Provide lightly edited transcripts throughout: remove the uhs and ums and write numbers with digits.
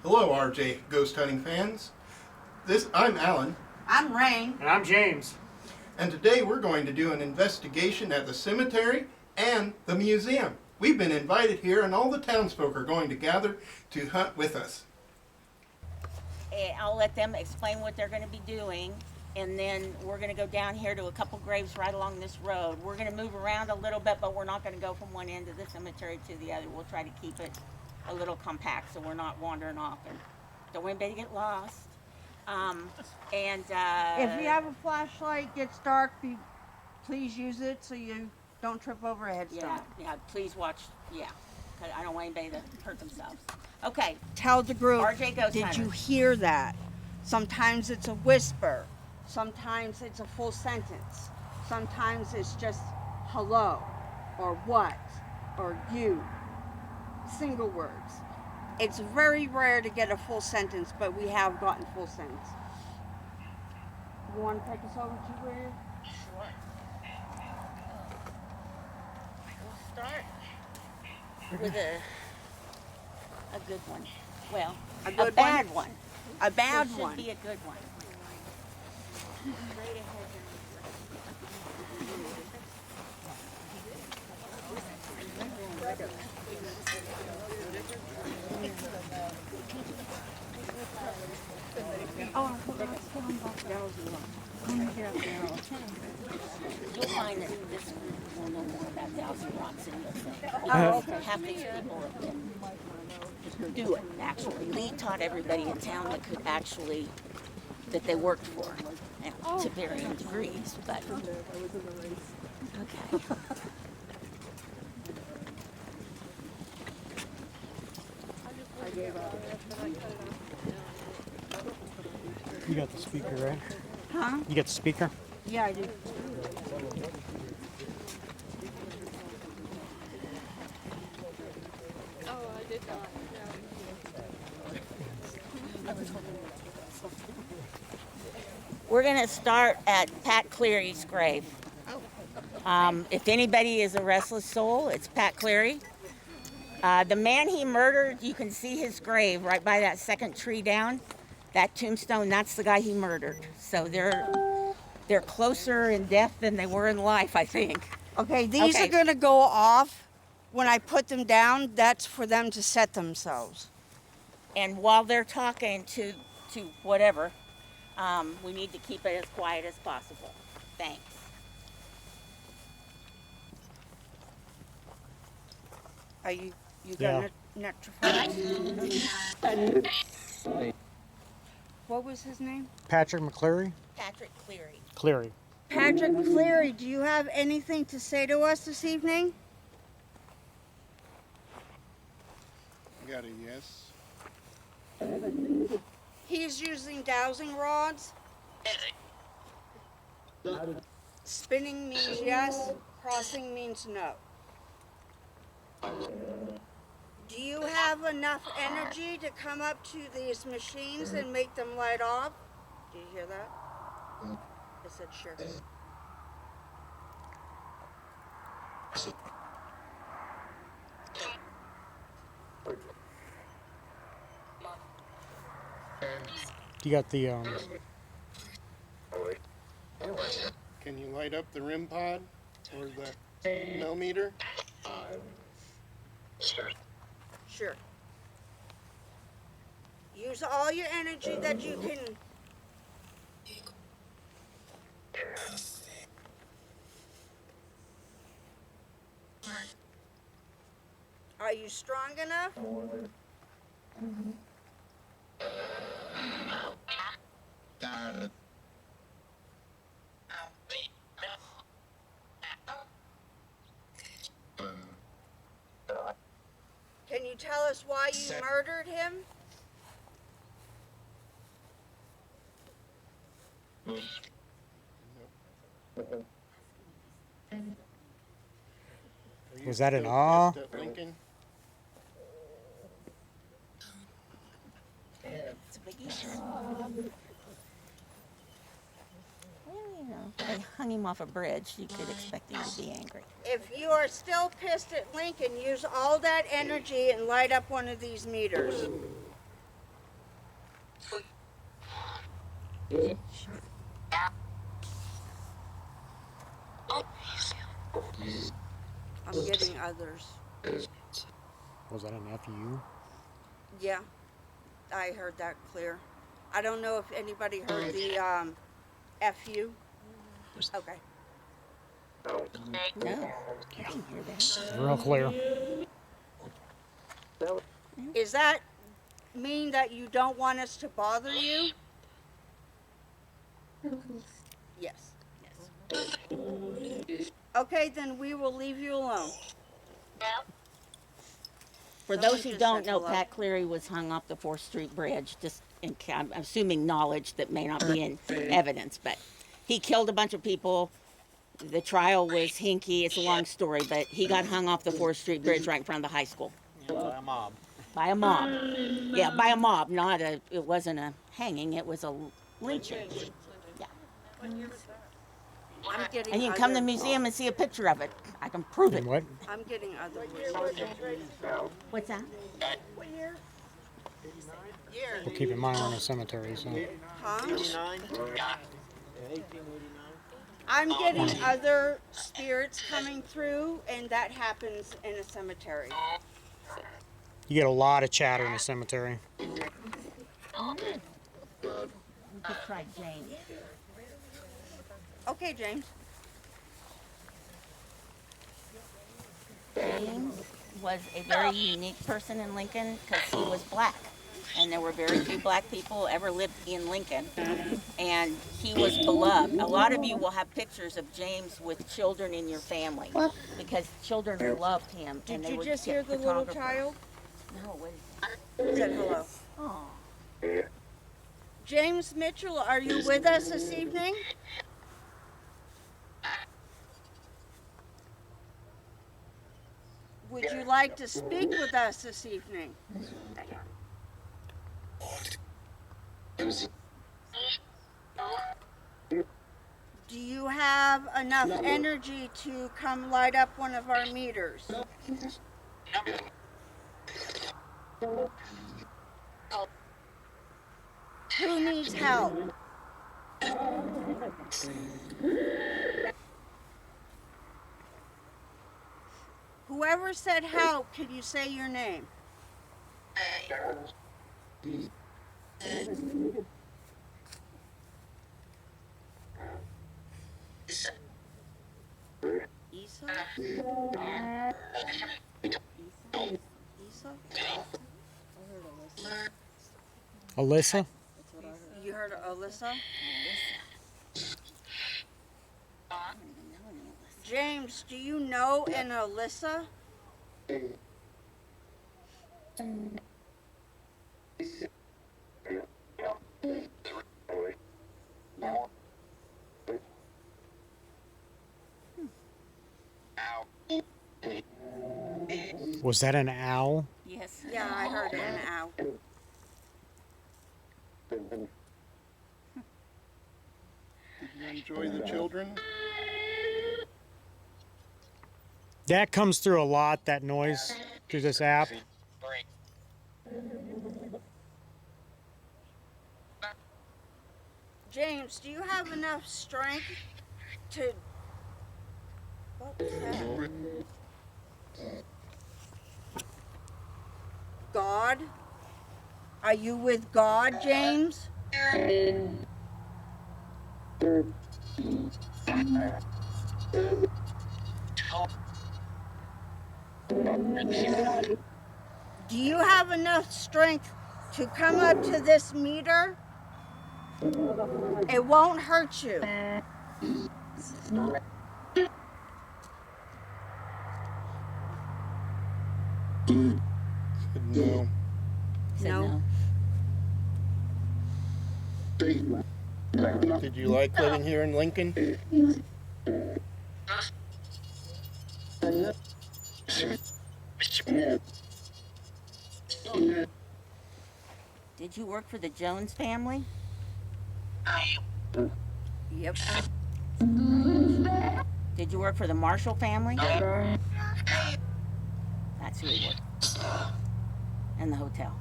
Hello, RJ Ghost Hunting fans. I'm Alan. I'm Rain. And I'm James. And today we're going to do an investigation at the cemetery and the museum. We've been invited here and all the townsfolk are going to gather to hunt with us. I'll let them explain what they're going to be doing, and then we're going to go down here to a couple graves right along this road. We're going to move around a little bit, but we're not going to go from one end of the cemetery to the other. We'll try to keep it a little compact so we're not wandering off and don't want anybody to get lost. If you have a flashlight, gets dark, please use it so you don't trip over a headstone. Yeah, please watch, 'cause I don't want anybody to hurt themselves. Okay. Tell the group, RJ Ghost did Hunter. you hear that? Sometimes it's a whisper. Sometimes it's a full sentence. Sometimes it's just hello, or what, or you. Single words. It's very rare to get a full sentence, but we have gotten full sentence. You want to take us over to where? Sure. We'll start with a good one. Well, A good a bad one? one. A bad It one. should be a good one. Straight ahead. You'll find that this group will know more about Thousand Rocks than you'll think. Oh, okay. Half these people have been do it, actually. Lee taught everybody in town that could actually, that they worked for, and to varying degrees, but, okay. You got the speaker, right? Huh? You got the speaker? Yeah, I do. We're going to start at Pat Cleary's grave. If anybody is a restless soul, it's Pat Cleary. The man he murdered, you can see his grave right by that second tree down. That tombstone, that's the guy he murdered. So they're closer in death than they were in life, I think. Okay, these Okay. are going to go off. When I put them down, that's for them to set themselves. And while they're talking to whatever, we need to keep it as quiet as possible. Thanks. Are you Yeah. gonna electrify? What was his name? Patrick McCleary? Patrick Cleary. Cleary. Patrick Cleary, do you have anything to say to us this evening? Got a yes. He's using dowsing rods. Spinning means yes, crossing means no. Do you have enough energy to come up to these machines and make them light off? Do you hear that? I said sure. You got the, Can you light up the rim pod or the millimeter? Sure. Use all your energy that you can. Are you strong enough? Can you tell us why you murdered him? Are you Was that an still awe? pissed at Lincoln? It's a big issue. you know, they hung him off a bridge. You could expect him to be angry. If you are still pissed at Lincoln, use all that energy and light up one of these meters. I'm getting others. Was that an FU? Yeah, I heard that clear. I don't know if anybody heard the FU. Okay. No, I didn't hear that. Real clear. Is that mean that you don't want us to bother you? Yes. Okay, then we will leave you alone. For Someone those who just don't said know, hello. Pat Cleary was hung off the 4th Street Bridge, just I'm assuming knowledge that may not be in evidence, but he killed a bunch of people. The trial was hinky. It's a long story, but he got hung off the 4th Street Bridge right in front of the high school. By a mob. By a mob. Yeah, by a mob. It wasn't a hanging, it was a lynching. Yeah. I'm getting And you can come to the other- museum and see a picture of it. I can prove it. And what? I'm getting other voices. What's that? We'll keep in mind we're in a cemetery, so. Huh? 89? 1889? I'm getting other spirits coming through, and that happens in a cemetery. You get a lot of chatter in a cemetery. You could try James. Okay, James. James was a very unique person in Lincoln because he was black. And there were very few black people ever lived in Lincoln. And he was beloved. A lot of you will have pictures of James with children in your family because children loved him. And Did they you would just get hear the little photographers. child? No, it was. Said hello. Oh. James Mitchell, are you with us this evening? Would you like to speak with us this evening? Do you have enough energy to come light up one of our meters? Who needs help? Whoever said help, can you say your name? Isa? Isa? Alyssa? You heard of Alyssa? James, do you know an Alyssa? Was that an owl? Yes. Yeah, I heard an owl. Did you enjoy the children? That comes through a lot, that noise, through this app. James, do you have enough strength to... What was that? God? Are you with God, James? Do you have enough strength to come up to this meter? It won't hurt you. No. Said No. Did you like living here in Lincoln? Did you work for the Jones family? Yep. Did you work for the Marshall family? That's who he worked. In the hotel.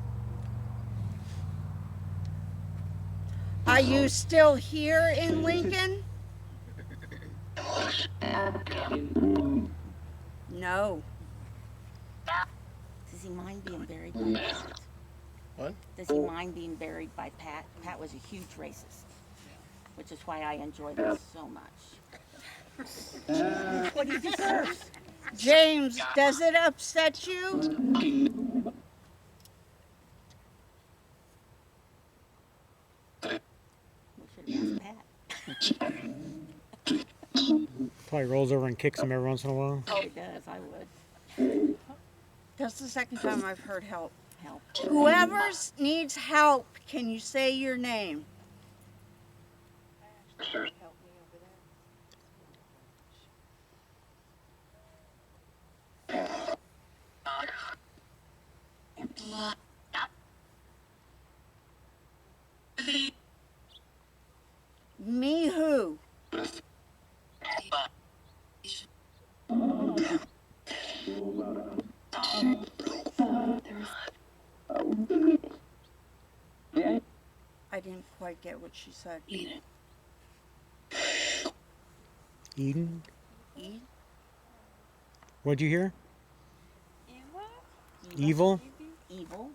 Are you still here in Lincoln? No. Does he mind being buried by Pat? What? Does he mind being buried by Pat? Pat was a huge racist, which is why I enjoy this so much. What he deserves. James, does it upset you? We should have asked Pat. Probably rolls over and kicks him every once in a while. Oh, he does. I would That's the second time I've heard help. help. Whoever needs help, can you say your name? Me who? I didn't quite get what she said. Eden? E? What'd you hear? Evil? Evil.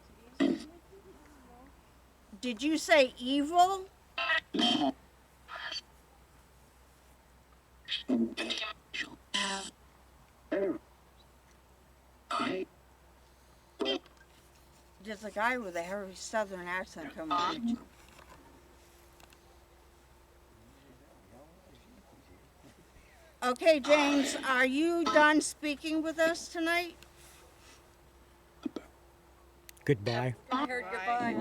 Did you say evil? There's a guy with a heavy southern accent coming at you. Okay, James, are you done speaking with us tonight? Goodbye. I heard goodbye.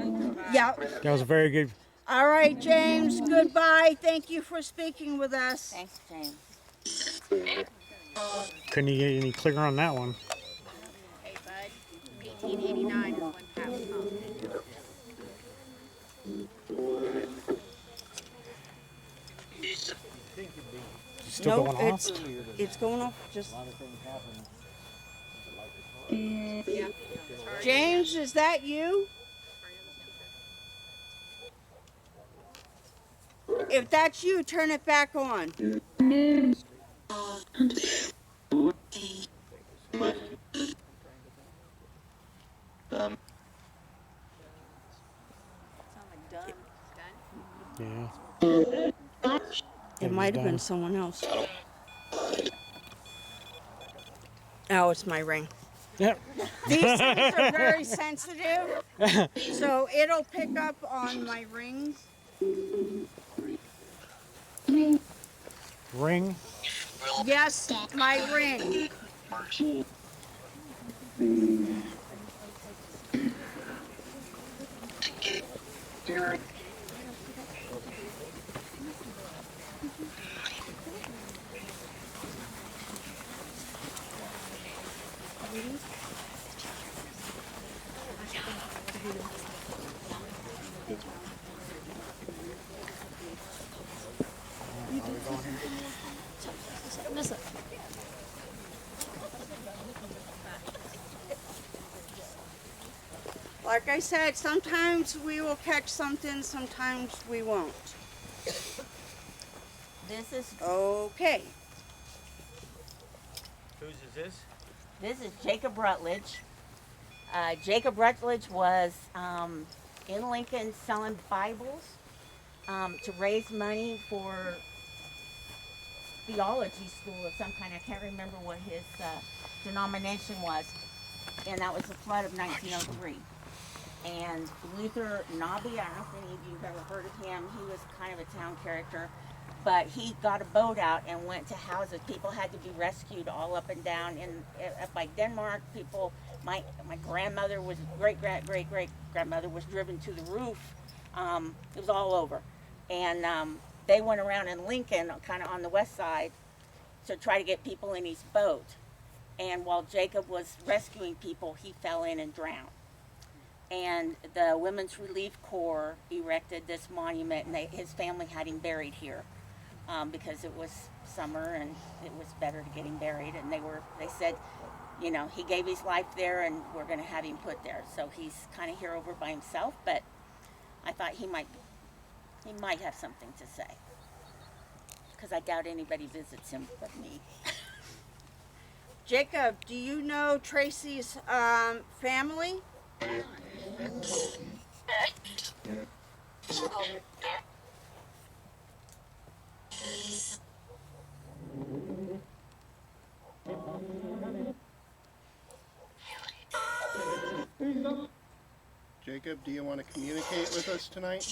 Yep. That was a very good. All right, James, goodbye. Thank you for speaking with us. Thanks, James. Couldn't you get any clearer on that one? Hey, bud. 1889 is when Pat was home. Still No, going off? it's going off. Just Yeah. James, is that you? If that's you, turn it back on. Sound like done. Done? Yeah. It might have been done. someone else. Oh, it's my ring. Yep. These things are very sensitive, so it'll pick up on my rings. Ring. Yes, my ring. Like I said, sometimes we will catch something, sometimes we won't. This is Okay. Whose is this? This is Jacob Rutledge. Jacob Rutledge was in Lincoln selling Bibles to raise money for theology school of some kind. I can't remember what his denomination was. And that was the flood of 1903. And Luther Nobby, I don't know if any of you have ever heard of him. He was kind of a town character. But he got a boat out and went to houses. People had to be rescued all up and down up by Denmark. People, my grandmother was great grandmother was driven to the roof. It was all over, and they went around in Lincoln, kind of on the west side, to try to get people in his boat. And while Jacob was rescuing people, he fell in and drowned. And the Women's Relief Corps erected this monument, and his family had him buried here. because it was summer and it was better to get him buried. And they said, you know, he gave his life there, and we're going to have him put there. So he's kind of here over by himself, but I thought he might have something to say, because I doubt anybody visits him but me. Jacob, do you know Tracy's family? Jacob, do you want to communicate with us tonight?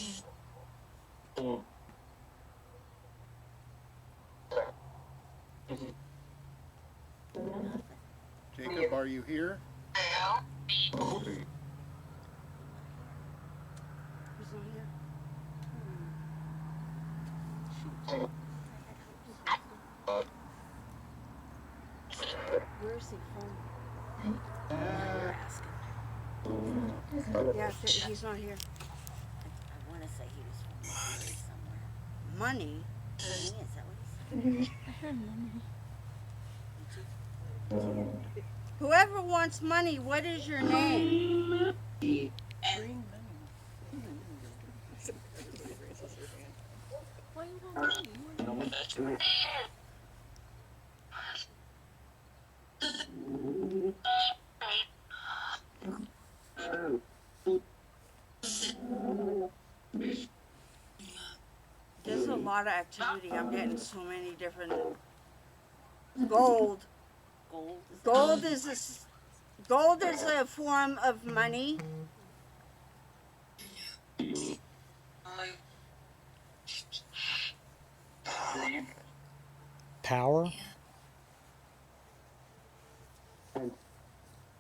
Jacob, are you here? He's not here. Where's he from? Yeah, he's not here. I want to say he was from Missouri somewhere. Money? Is that what he said? Whoever wants money, what is your name? There's a lot of activity. I'm getting so many different gold. Gold? Gold is a form of money. Power?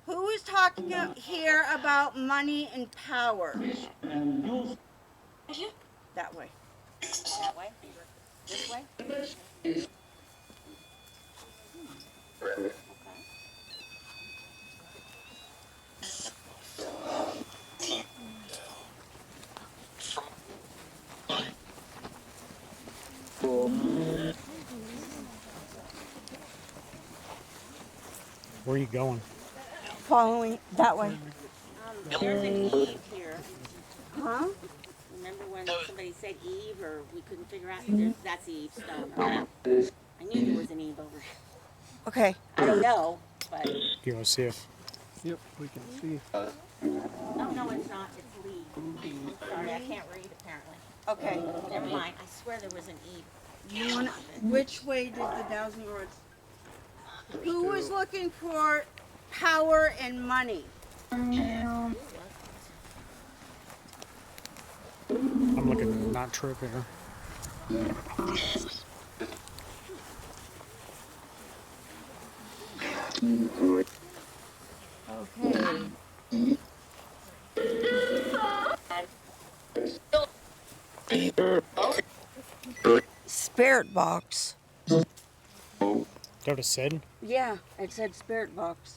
Who is talking here about money and power? That way. That way? This way? Okay. Where are you going? Following that way. There's an Eve here. Huh? Remember when somebody said Eve, or we couldn't figure out? That's Eve stone. I knew there was an Eve over here. Okay. I don't know, but You want to see if Yep, we can see. oh no, it's not. It's Lee. Sorry, I can't read apparently. Okay. Never mind. I swear there was an Eve. You wanna, which way did the Thousand Lords? Who was looking for power and money? I'm looking not trip here. Okay. Spirit box. Is that what it said? Yeah, it said spirit box.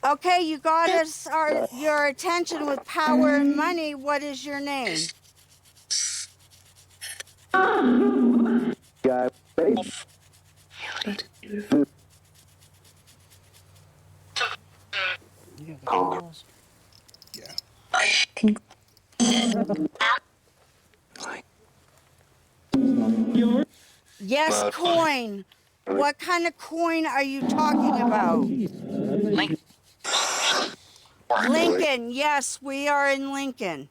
Okay, you got us your attention with power and money. What is your name? Yeah, the calls. Yes, coin. What kind of coin are you talking about? Lincoln. Yes, we are in Lincoln.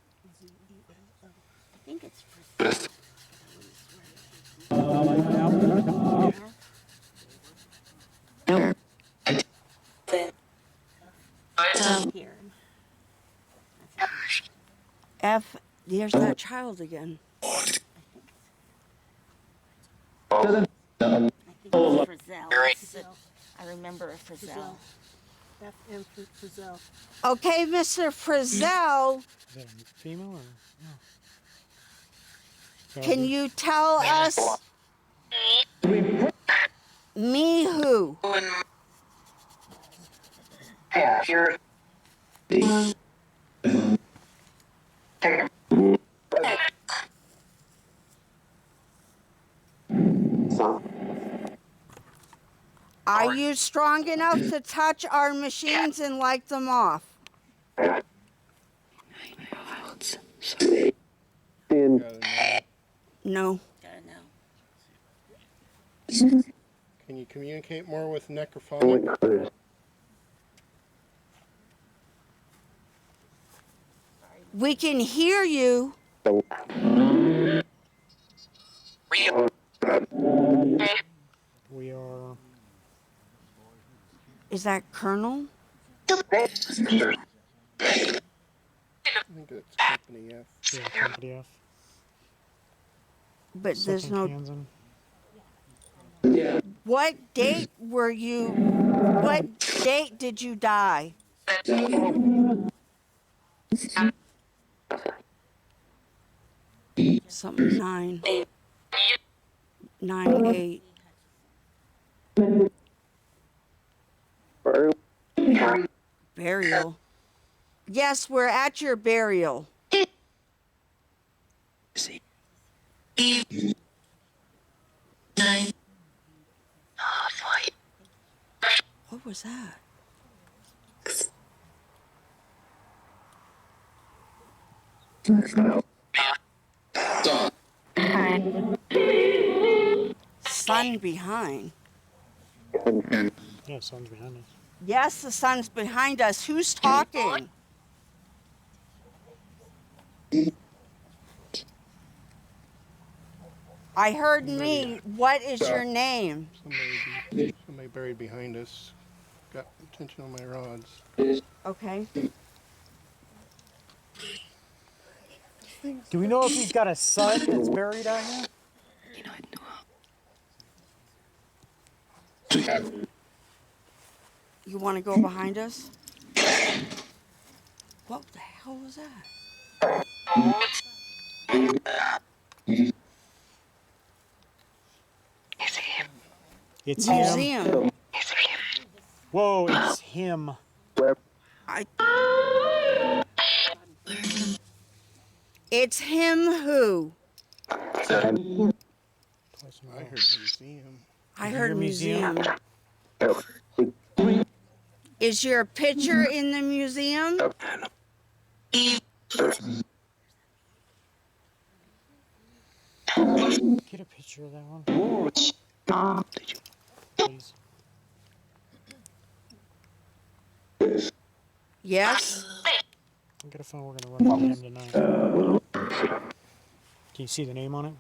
I think it's for here. F. There's that child again. I think it's Frizzell. I remember a Frizzell. F.M. Frizzell. Okay, Mr. Frizzell, Is that a female or? can you tell us me who? Are you strong enough to touch our machines and light them off? No. Gotta know. Can you communicate more with necrophonic? We can hear you. We are. Is that Colonel? I think it's Company F. Yeah, Company F. But there's Second no. Kansan. What date were you? What date did you die? Something 9/8. Burial. Yes, we're at your burial. What was that? Sun behind. Yeah, sun's behind us. Yes, the sun's behind us. Who's talking? I heard me. What is your name? Somebody buried behind us. Got attention on my rods. Okay. Do we know if he's got a son that's buried out here? You want to go behind us? What the hell was that? It's him. Museum. Whoa, it's him. It's him who? Twice in a I row. heard museum. I You heard hear museum? museum. Is your picture in the museum? Get a picture of that one. Please. Yes. I'll get a phone. We're going to run into him tonight. Can you see the name on it?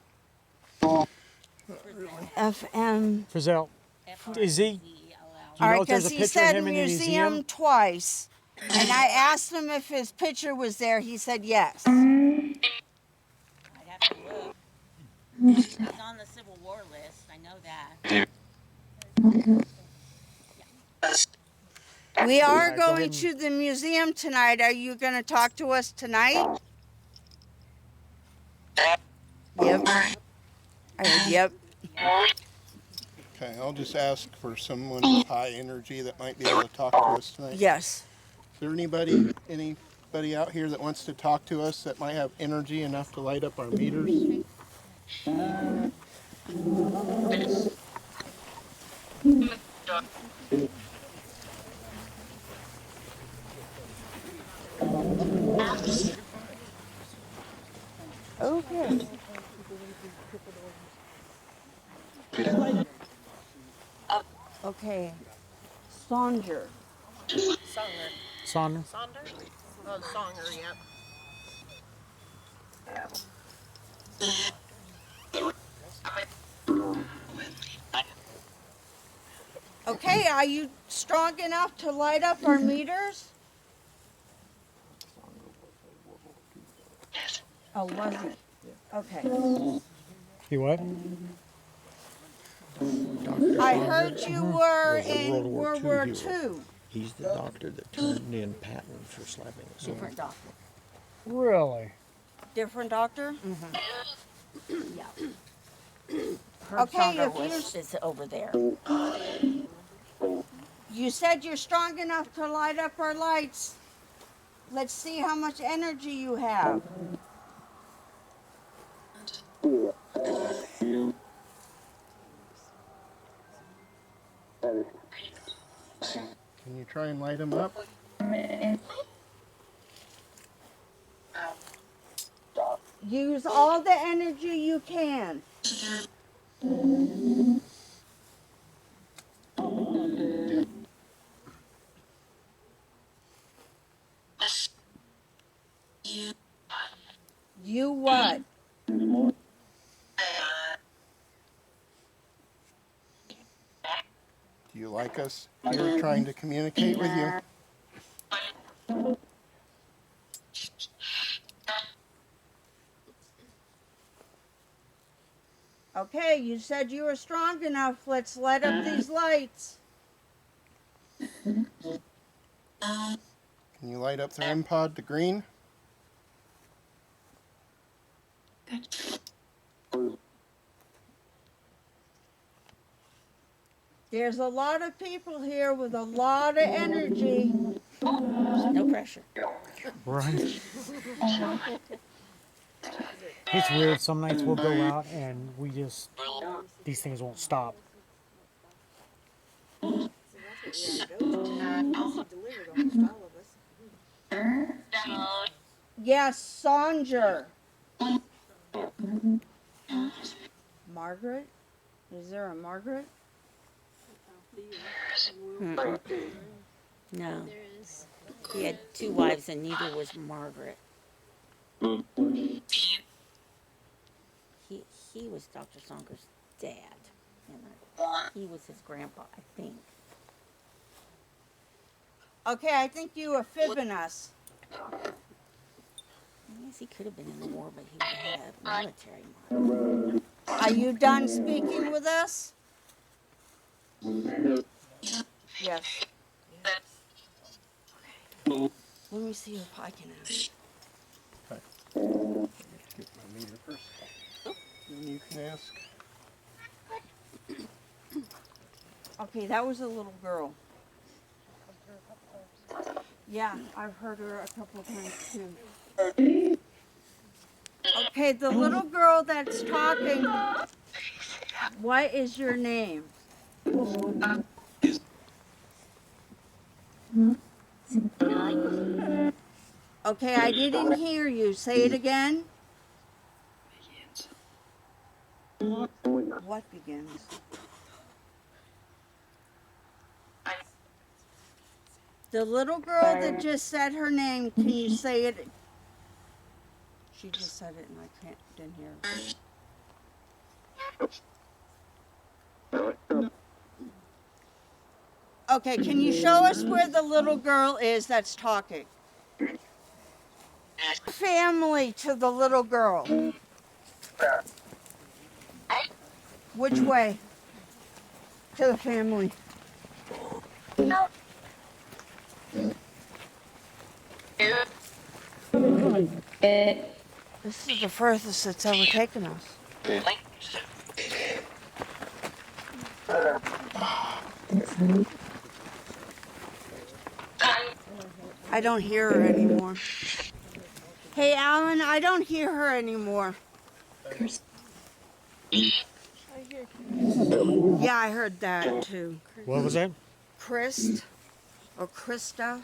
FM. Frizzell. Is he? Do you All know right, if there's a because he picture of said him in the museum museum? twice. And I asked him if his picture was there. He said yes. I'd have to look. He's on the Civil War list. I know that. We are Alright, go going ahead to the museum tonight. Are you going to talk to us tonight? Yep. Yep. Okay, I'll just ask for someone with high energy that might be able to talk to us tonight. Yes. Is there anybody out here that wants to talk to us that might have energy enough to light up our meters? Okay. Okay. Songer. Songer. Son. Sonder? Oh, Songer, yep. Okay, are you strong enough to light up our meters? Oh, was he? Okay. He what? I heard you were Was a in World War World War II II. He's the doctor that turned in Patton for slapping us. Different doctor. Really? Different doctor? Her Okay, Songer if you- is over there. You said you're strong enough to light up our lights. Let's see how much energy you have. Can you try and light them up? Use all the energy you can. You what? Do you like us here trying to communicate with you? Okay, you said you were strong enough. Let's light up these lights. Can you light up the REM pod to green? There's a lot of people here with a lot of energy. No pressure. Right. It's weird. Some nights we'll go out and these things won't stop. Yes, Sanger. Margaret? Is there a Margaret? Mm-mm. No. There is. He had 2 wives and neither was Margaret. He was Dr. Songer's dad. And he was his grandpa, I think. Okay, I think you are fibbing us. I guess he could have been in the war, but he had a military mind. Are you done speaking with us? Yes. Okay. Let me see if I can ask. Get my meter first. Then you can ask. Okay, that was a little girl. Yeah, I've heard her a couple of times too. Okay, the little girl that's talking, what is your name? Okay, I didn't hear you. Say it again. What begins? The little girl that just said her name, can you say it? She just said it and I didn't hear it. Okay, can you show us where the little girl is that's talking? Family to the little girl. Which way? To the family. This is the furthest it's ever taken us. I don't hear her anymore. Hey, Alan, I don't hear her anymore. Yeah, I heard that too. What was that? Christ or Krista.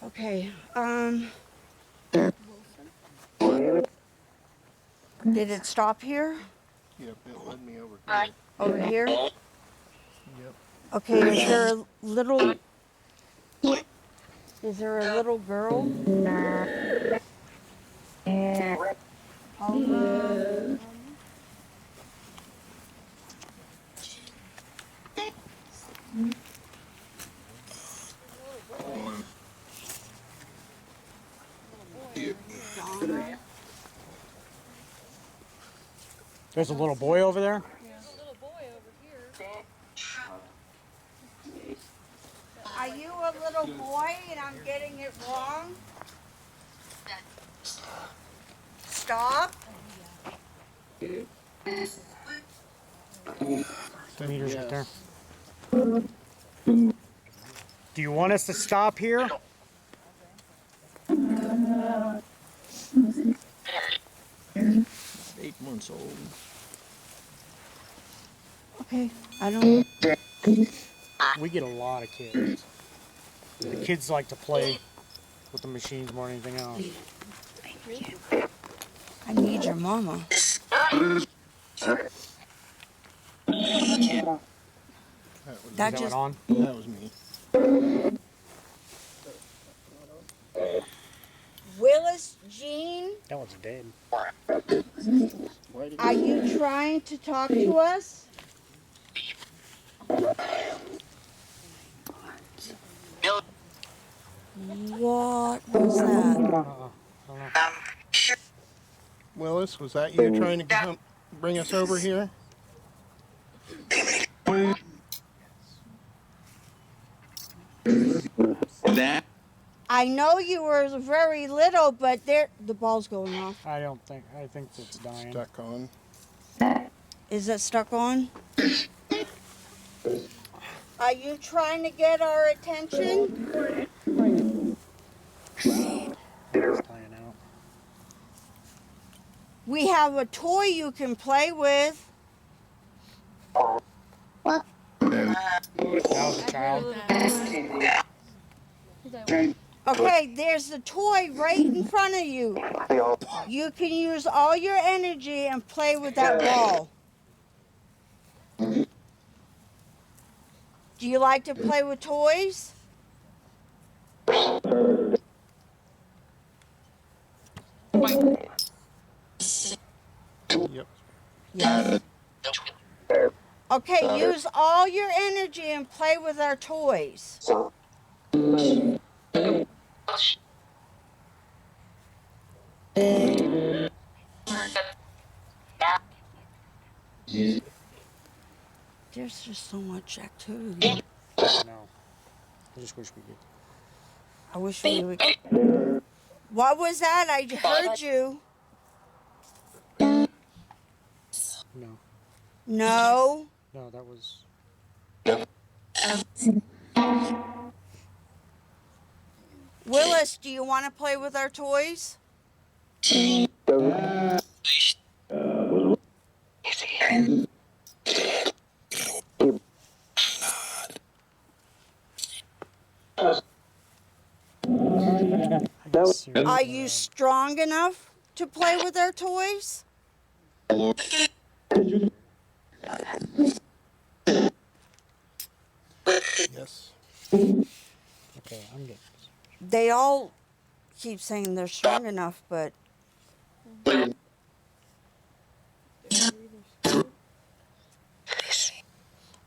Okay, did it stop here? Yep, it led me over here. Over here? Yep. Okay, is there a little girl? There's a little boy over there. Are you a little boy and I'm getting it wrong? Stop. The meter's right there. Do you want us to stop here? 8 months old. Okay, I don't. We get a lot of kids. The kids like to play with the machines more than anything else. I need your mama. Is That that one just. on? That was me. Willis Jean, That one's dead. are you trying to talk to us? What was that? I don't know. Willis, was that you trying to bring us over here? I know you were very little, but the ball's going off. I think it's dying. Stuck on. Is it stuck on? Are you trying to get our attention? It's dying out. We have a toy you can play with. That was a child. Okay, there's a toy right in front of you. You can use all your energy and play with that ball. Do you like to play with toys? Yep. Yes. Okay, use all your energy and play with our toys. There's just so much activity. No. I just wish we could. I wish we would. What was that? I heard you. No. No. No, that was. Willis, do you want to play with our toys? Are you strong enough to play with our toys? Yes. Okay, I'm getting. They all keep saying they're strong enough, but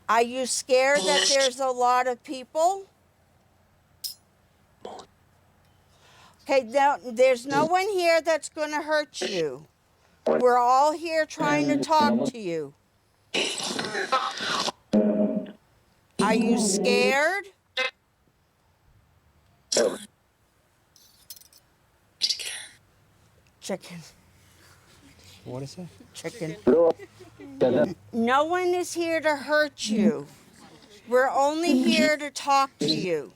are you scared that there's a lot of people? Okay, now there's no one here that's going to hurt you. We're all here trying to talk to you. Are you scared? Chicken. What is it? Chicken. No one is here to hurt you. We're only here to talk to you.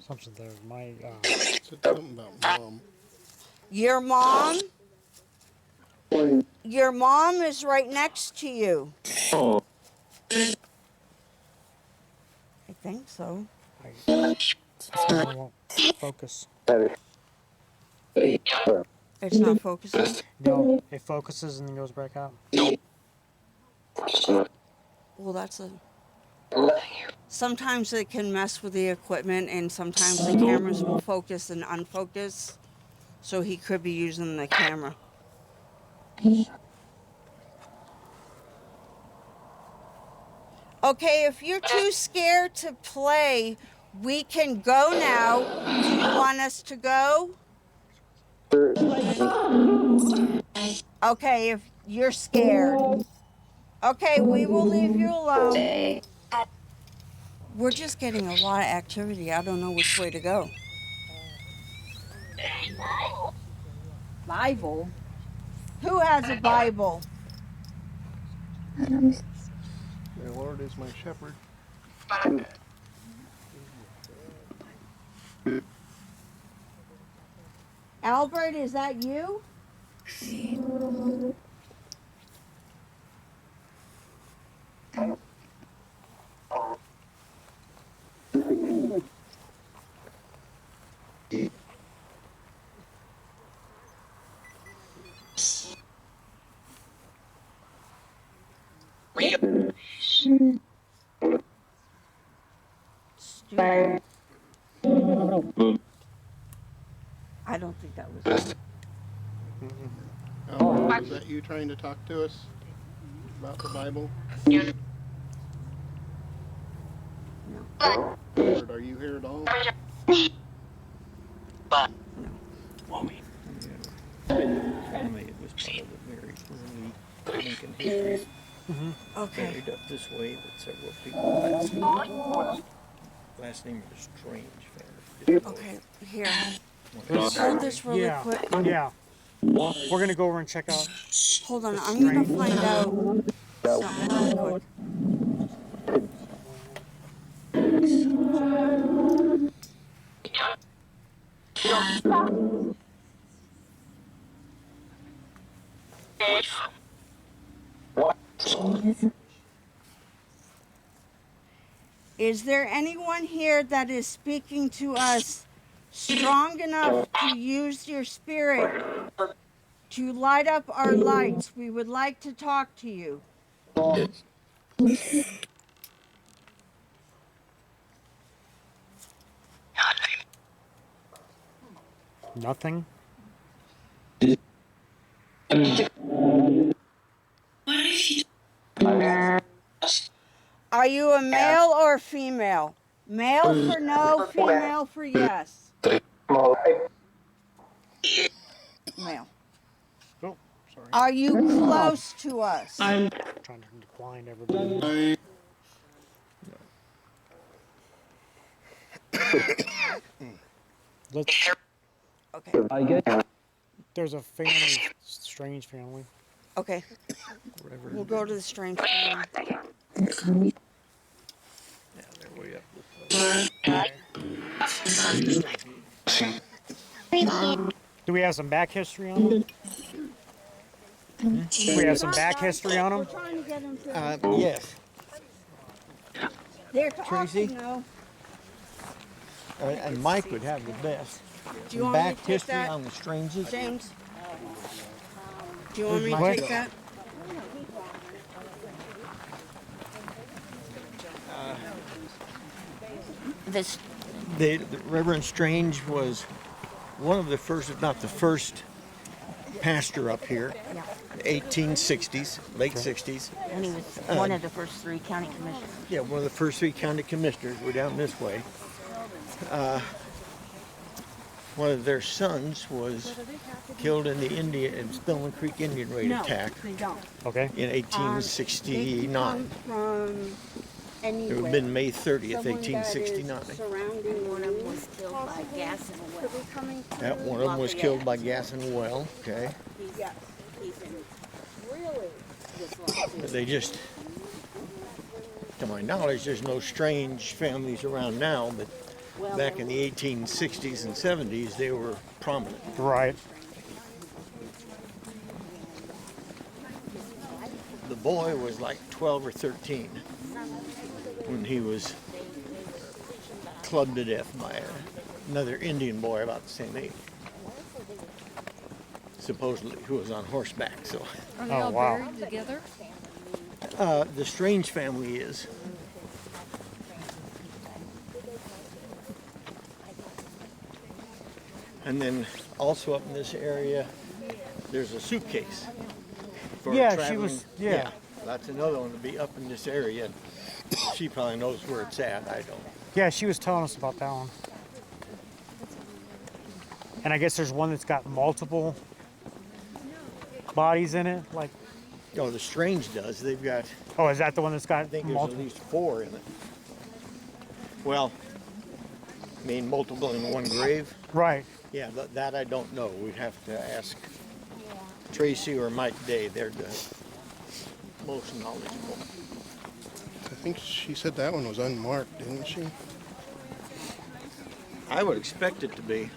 Something there. My. Said something about mom. Your mom? Your mom is right next to you. I think so. I won't focus. It's not focusing. No, it focuses and then goes back out. Well, that's a. Sometimes it can mess with the equipment, and sometimes the cameras will focus and unfocus. So he could be using the camera. Okay, if you're too scared to play, we can go now. Do you want us to go? Okay, if you're scared. Okay, we will leave you alone. We're just getting a lot of activity. I don't know which way to go. Bible? Who has a Bible? Lord is my shepherd. Albert, is that you? Stupid. I don't think that was you. Oh, is that you trying to talk to us about the Bible? Lord, are you here at all? Family, it was part of the very early Lincoln history. Okay. Buried up this way, but several people last name was Strange family. Okay, here. There's- Hold this really yeah, quick. yeah. We're gonna go over and check out. Hold on, I'm gonna Strange. find out something really quick. Is there anyone here that is speaking to us strong enough to use your spirit to light up our lights? We would like to talk to you. Nothing. Are you a male or female? Male for no, female for yes. Male. Oh, sorry. Are you close to us? Trying to decline everybody. Let's. Okay. There's a family, strange family. Okay. Wherever. We'll go to the strange family. Yeah, they're way up this way. Do we have some back history on them? Do we have some back history on We're them? trying to get them to. Yes. They're Tracy? talking though. And Mike would have the best. Do you want me Back to take history that, on the Stranges. James? Do you want me to What? take that? This The Reverend Strange was one of the first, if not the first, pastor up here. 1860s, late 60s. and he was one of the first 3 county commissioners. Yeah, one of the first 3 county commissioners. We're down this way. One of their sons was killed in the Spillman Creek Indian Raid attack They don't. Okay. in They 1869. come from anywhere. It would have been May 30th, Someone that is 1869. surrounding One of them was killed by gas in a well. Could be coming That one of them was killed by gas in a well. Okay, Yes. He's in Really? this lawsuit. but they just, to my knowledge, there's no Strange families around now, but back in the 1860s and 70s, they were prominent. Right. The boy was like 12 or 13 when he was clubbed to death by another Indian boy about the same age, supposedly, who was on horseback. So Are they Oh, all wow. buried together? the Strange family is. And then also up in this area, there's a suitcase. For Yeah, she traveling. was- yeah. That's another one to be up in this area. She probably knows where it's at. I don't. Yeah, she was telling us about that one. And I guess there's one that's got multiple bodies in it. Like, No, the Strange does. They've got, oh, is that the one that's got I think there's at multiple? least 4 in it. Well, I mean multiple in one grave. Right. Yeah, that I don't know. We'd have to ask Tracy or Mike Day. They're the most knowledgeable. think she said that one was unmarked, didn't she? I would expect it to be.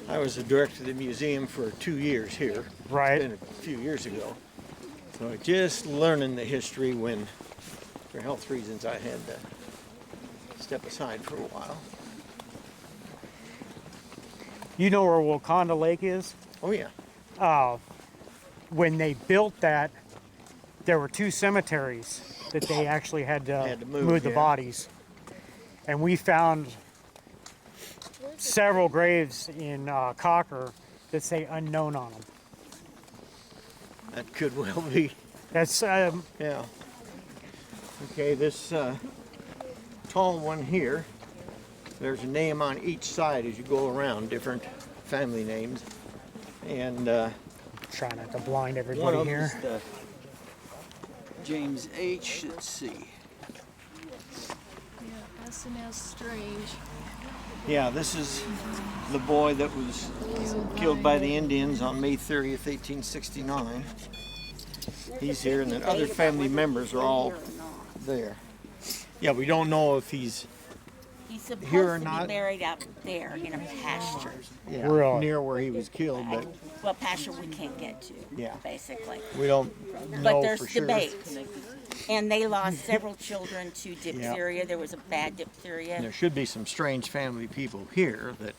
I was the director of the museum for 2 years here. Right. Been a few years ago. So just learning the history when, for health reasons, I had to step aside for a while. You know where Wakanda Lake is? Oh yeah. When they built that, there were 2 cemeteries that they actually had to move the yeah. bodies. And we found several graves in Cocker that say unknown on them. That could well be. That's Yeah. Okay, this tall one here, there's a name on each side as you go around, different family names. And try not to blind one everybody of them here. is the James H. Let's see. Yeah, SNL Strange. Yeah, this is the boy that was killed by the Indians on May 30th, 1869. He's here, and then other family members are all there. Yeah, we don't know if he's supposed here or to not. be buried out there in a pasture. Really? near where he was killed, but Well, pasture we can't get to, Yeah. basically. we don't But know there's for sure. debate. And they lost several children to diphtheria. There was a bad diphtheria. There should be some strange family people here that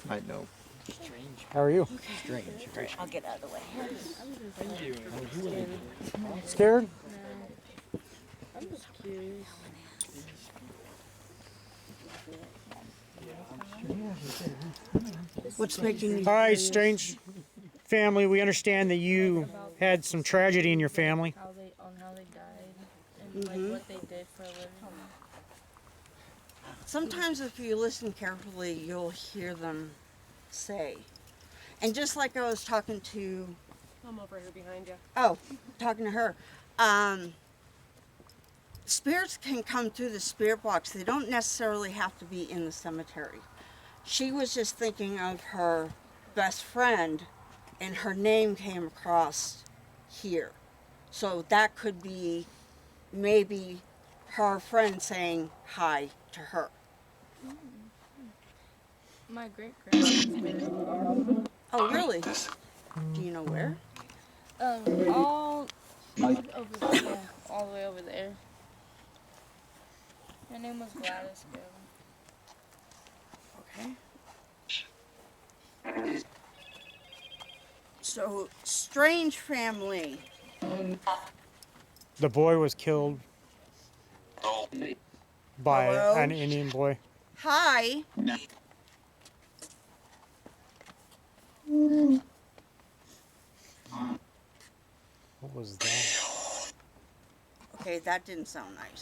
might know. How are you? Strange. I'll get out of the way. Scared? I'm just curious. What's making you All right, curious? strange family. We understand that you had some tragedy in your family. How they died and like what they did for a living. Sometimes if you listen carefully, you'll hear them say. And just like I was talking to, I'm over here behind you. talking to her, spirits can come through the spirit box. They don't necessarily have to be in the cemetery. She was just thinking of her best friend, and her name came across here. So that could be maybe her friend saying hi to her. My great grandma. Oh, really? Do you know where? All over there. Yeah, all the way over there. Her name was Gladys Gill. Okay. So, strange family. The boy was killed by Hello? an Indian boy. Hi. What was that? Okay, that didn't sound nice.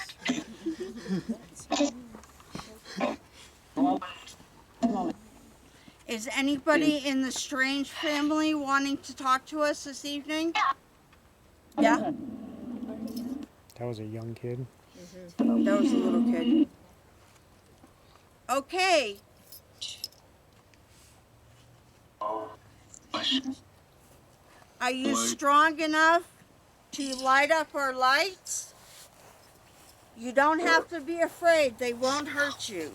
Is anybody in the strange family wanting to talk to us this evening? Yeah? That was a young kid. That was a little kid. Okay. Are you strong enough to light up our lights? You don't have to be afraid. They won't hurt you.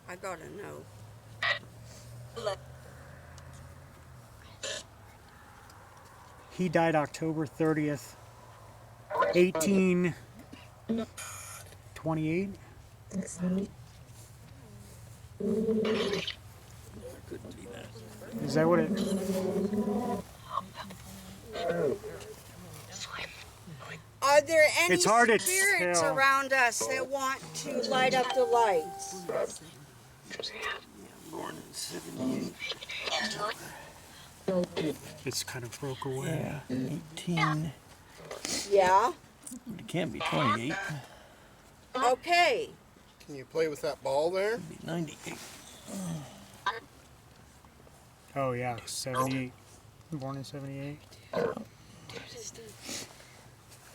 I gotta know. He died October 30th, 1828. Is that what it? Are there any It's hard to spirits tell. around us that want to light up the lights? Born in 78. It's kind of broke away. 18. Yeah? It can't be 28. Okay. Can you play with that ball there? It'd be 98. Oh yeah, 78. Born in 78.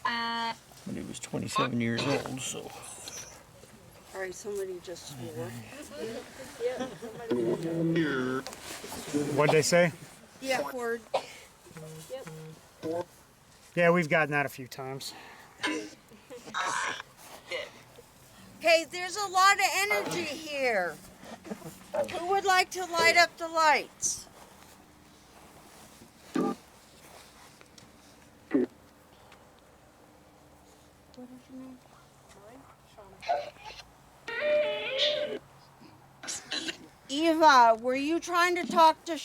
But he was 27 years old, so. All Sorry, somebody just swore. What'd they say? The F word. Yeah, we've gotten that a few times. Okay, there's a lot of energy here. Who would like to light up the lights? What is your name? Eva, were you trying to talk to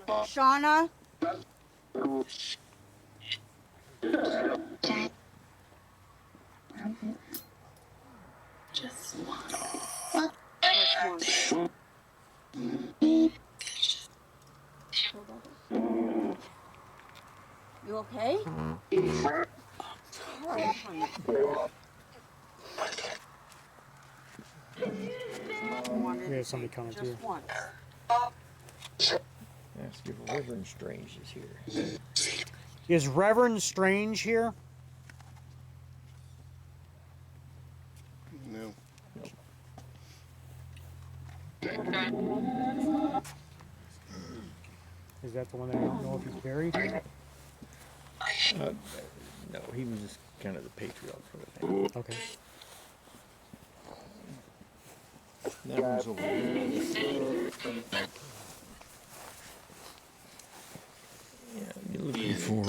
Shauna? Just one. You okay? All right, honey. We have somebody coming too. Just once. Ask if Reverend Strange is here. Is Reverend Strange here? No. Is that the one that I don't know if he's buried? No, he was just kind of the patriarch for the family. Okay. That one's over there. Yeah, you're looking for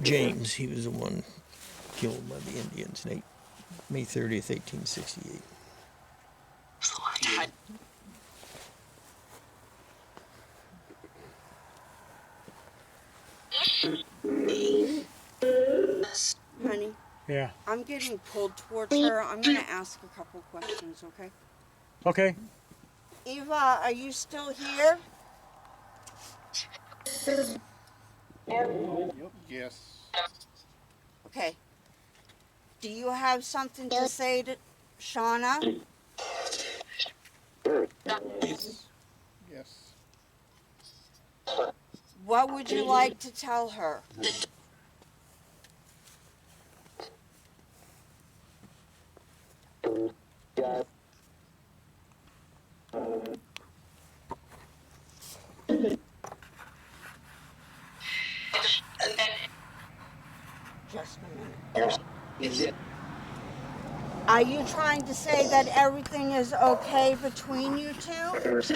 James. He was the one killed by the Indians, May 30th, 1868. Honey, Yeah. I'm getting pulled towards her. I'm going to ask a couple questions, okay? Okay. Eva, are you still here? Yes. Okay. Do you have something to say to Shauna? Yes. What would you like to tell her? Just a minute. Are you trying to say that everything is okay between you two? Yes.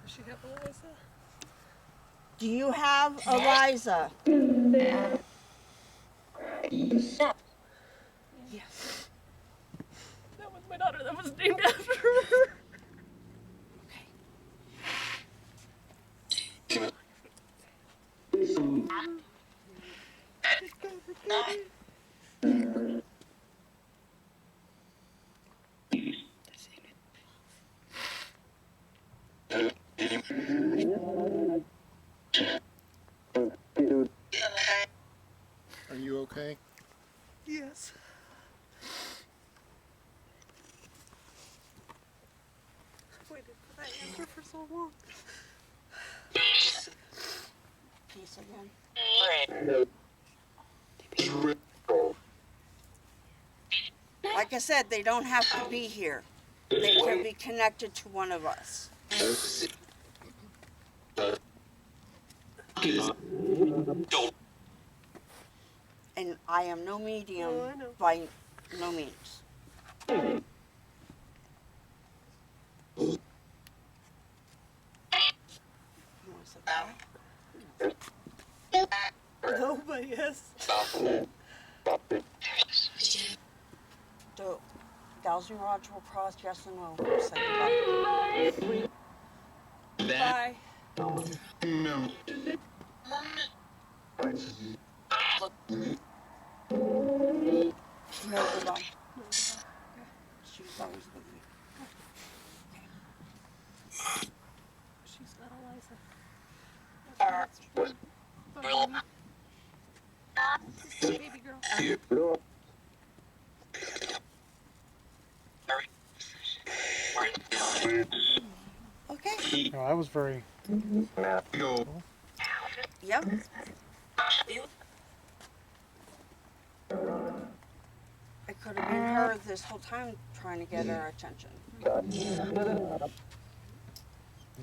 She got Eliza. Do you have Eliza? Yes. That was my daughter. That was named after her. Are you okay? Yes. Waited for that answer for so long. Peace again. Like I said, they don't have to be here. They can be connected to one of us. And I am no medium Oh, I know. by no means. You want some back? Nobody has. Do dowsing rods will cross, yes or no? Say goodbye. Bye. No goodbye. She's always with me. She's not Eliza. That's true. But mommy. She's a baby girl. Okay. Oh, that was very. Yep. It could have been her this whole time trying to get our attention.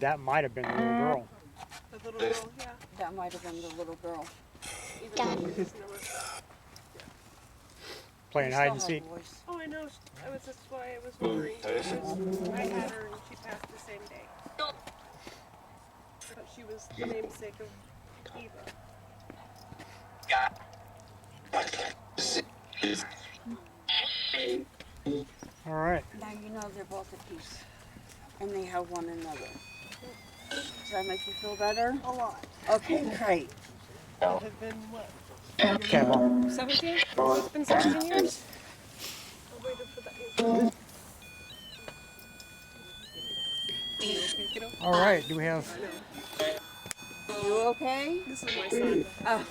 That might have been the little girl. The little girl, yeah. That might have been the little girl. Even though we just never. Playing They hide and still have seek. a voice. Oh, I know. I was just why I was wondering. Because I had her and she passed the same day. But she was the namesake of Eva. All right. Now you know they're both at peace. And they have one another. Does that make you feel better? A lot. Okay, great. It had been what? Okay, well, 17? It's been 17 years? I waited for that. all right. Do we have? You okay? This is my son. Oh.